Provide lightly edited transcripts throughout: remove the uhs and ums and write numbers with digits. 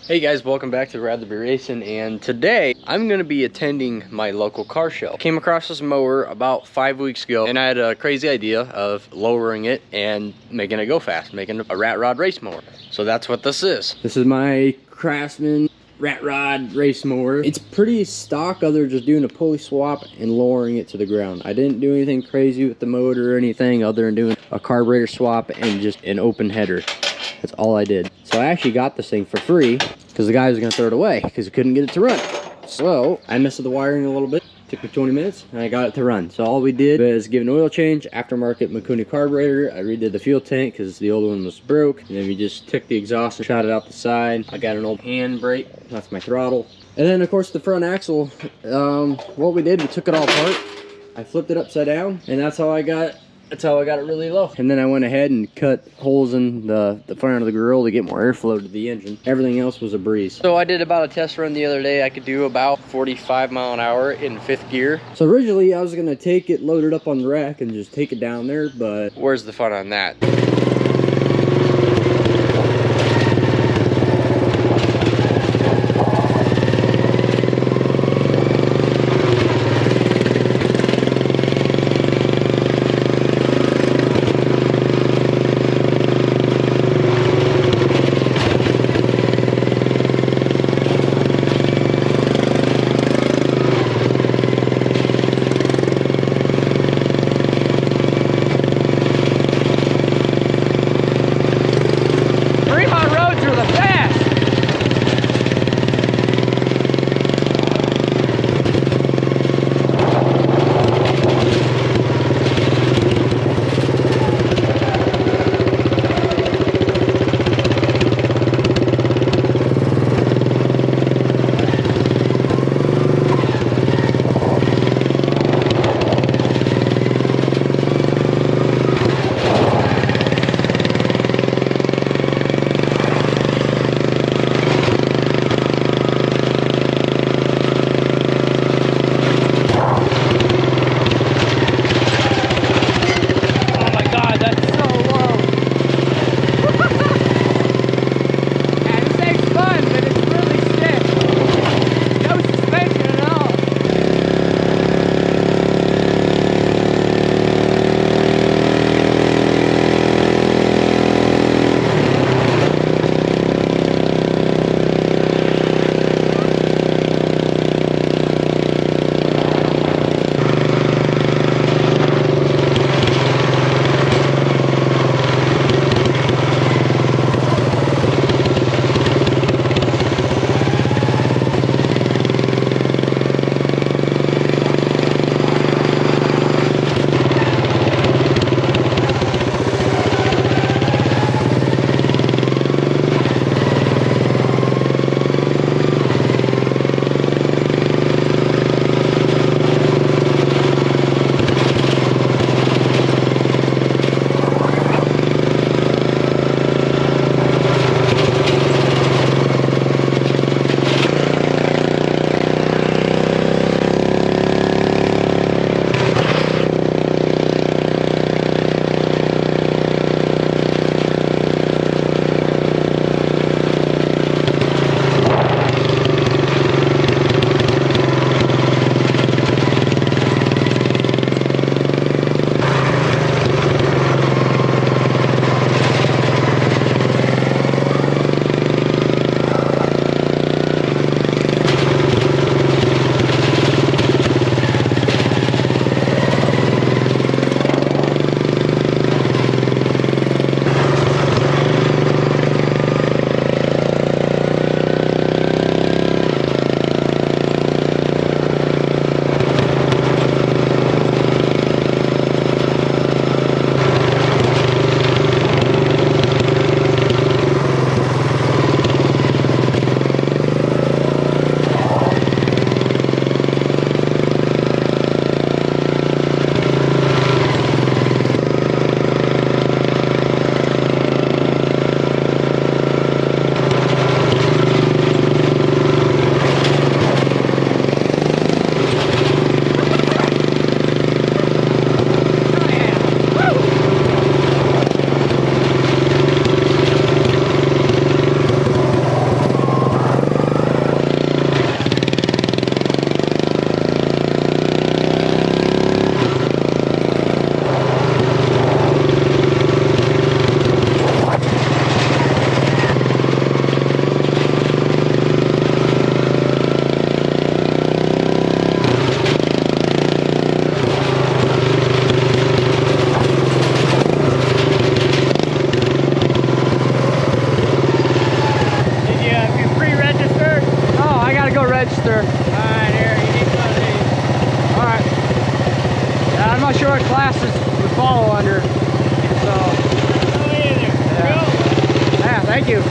Hey guys, welcome back to Rather Be Racing, and today I'm going to be attending my local car show. Came across this mower about 5 weeks ago, and I had a crazy idea of lowering it and making it go fast, making a rat rod race mower. So that's what this is. This is my Craftsman rat rod race mower. It's pretty stock other than just doing a pulley swap and lowering it to the ground. I didn't do anything crazy with the motor or anything other than doing a carburetor swap and just an open header. That's all I did. So I actually got this thing for free because the guy was gonna throw it away because he couldn't get it to run. So I messed with the wiring a little bit. Took me 20 minutes and I got it to run. So all we did was give an oil change, aftermarket Mikuni carburetor. I redid the fuel tank because the old one was broke. And then we just took the exhaust and shot it out the side. I got an old hand brake. That's my throttle. And then of course the front axle, what we did, we took it all apart. I flipped it upside down and that's how I got it really low. And then I went ahead and cut holes in the front of the grill to get more airflow to the engine. Everything else was a breeze. So I did about a test run the other day. I could do about 45 mile an hour in 5th gear. So originally I was gonna take it, load it up on the rack and just take it down there, but where's the fun on that? register. Alright, here, you need one of these. Alright. Yeah, I'm not sure what classes would follow under. So. Oh, either. Yeah, thank you.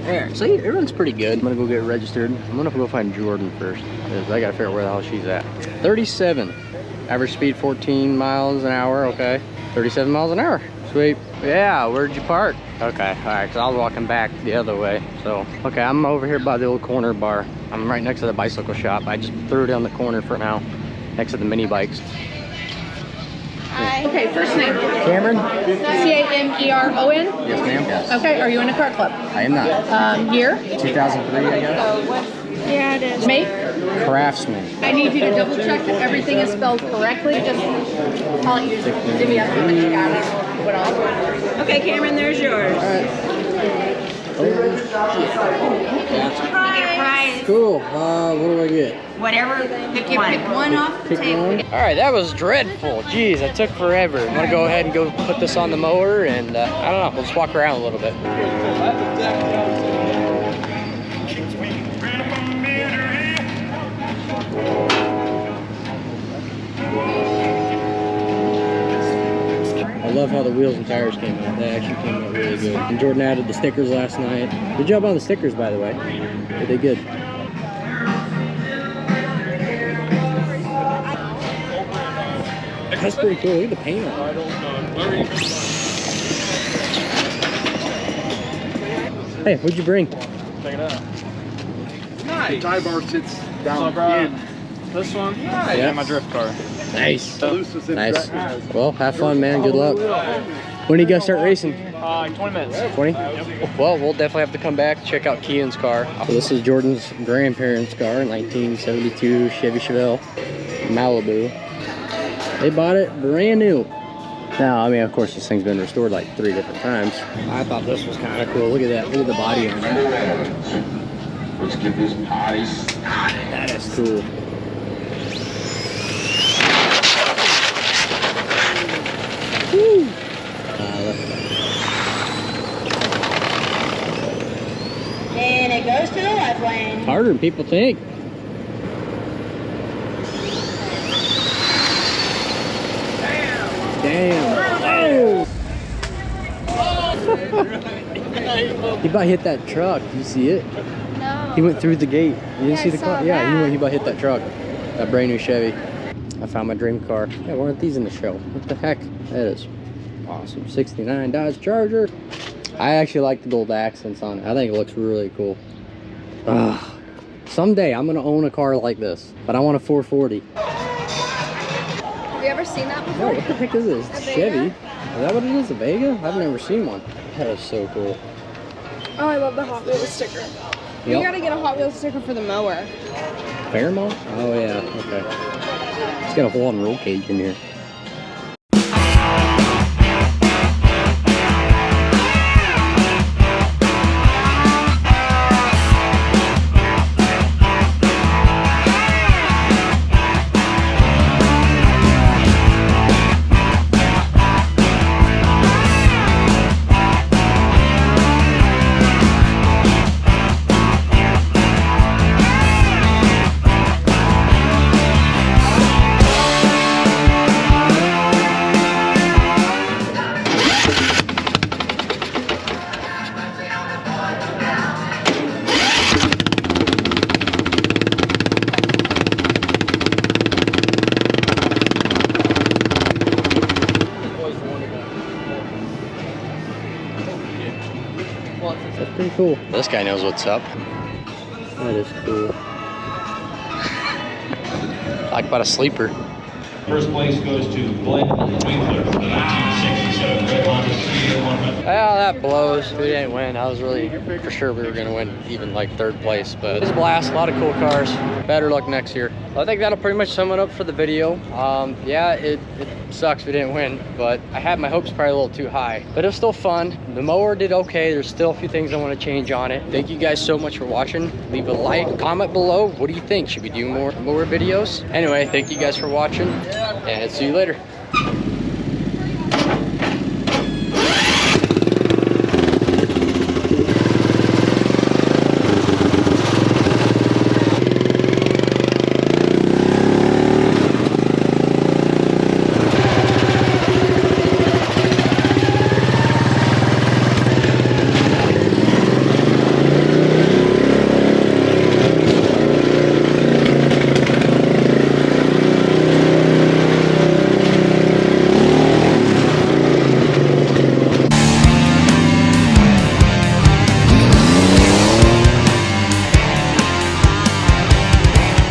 There, see, it runs pretty good. I'm gonna go get registered. I'm gonna go find Jordan first, because I gotta figure out where the hell she's at. 37. Average speed 14 miles an hour, okay. 37 miles an hour, sweet. Yeah, where'd you park? Okay, all right, because I was walking back the other way. So, okay, I'm over here by the old corner bar. I'm right next to the bicycle shop. I just threw it on the corner for now, next to the mini bikes. Hi. Okay, first name. Cameron? Cameron? Yes, ma'am. Yes. Okay, are you in a car club? I am not. Year? 2003, I guess. Yeah, it is. Make? Craftsman. I need you to double check that everything is spelled correctly. Just call it you. Divvy up what you got. What else? Okay, Cameron, there's yours. All right. Prize. Cool. What do I get? Whatever. Pick one off the Pick table. one. All right, that was dreadful. Jeez, that took forever. I'm gonna go ahead and go put this on the mower, and I don't know. We'll just walk around a little bit. I love how the wheels and tires came out. They actually came out really good. And Jordan added the stickers last night. Good job on the stickers, by the way. They did good. That's pretty cool. Look at the paint on it. Hey, what'd you bring? Check it out. Nice. The tie bar sits down in. This one? Yeah. Yeah, my drift car. Nice. Nice. Nice. Well, have fun, man. Good luck. When do you guys start racing? 20 minutes. 20? Well, we'll definitely have to come back, check out Kean's car. So this is Jordan's grandparents' car, 1972 Chevy Chevelle Malibu. They bought it brand new. Now, I mean, of course, this thing's been restored like 3 different times. I thought this was kind of cool. Look at that. Look at the body on that. Let's get this party started. That is cool. Woo! And it goes to the left lane. Harder than people think. Damn. Oh. He about hit that truck. Did you see it? No. He went through the gate. You didn't see the I car? saw Yeah, that. he about hit that truck. That brand new Chevy. I found my dream car. Yeah, why aren't these in the show? What the heck? That is awesome. 69 Dodge Charger. I actually like the gold accents on it. I think it looks really cool. Someday I'm gonna own a car like this, but I want a 440. Have you ever seen that before? No, what the heck is this? It's A Chevy. Vega? Is that what it is? A Vega? I've never seen one. That is so cool. Oh, I love the Hot Wheels sticker. You Yep. gotta get a Hot Wheels sticker for the mower. Fairmont? Oh yeah, okay. It's got a whole on roll cage in here. Pretty cool. This guy knows what's up. That is cool. Talk about a sleeper. First place goes to Glenn Winkler for the 1967 Red Honda CA100. Well, that blows. We didn't win. I was really for sure we were going to win even like third place, but it was a blast. A lot of cool cars. Better luck next year. Well, I think that'll pretty much sum it up for the video. Yeah, it sucks we didn't win, but I had my hopes probably a little too high, but it was still fun. The mower did okay. There's still a few things I want to change on it. Thank you guys so much for watching. Leave a like, comment below. What do you think? Should we do more mower videos? Anyway, thank you guys for watching, and see you later.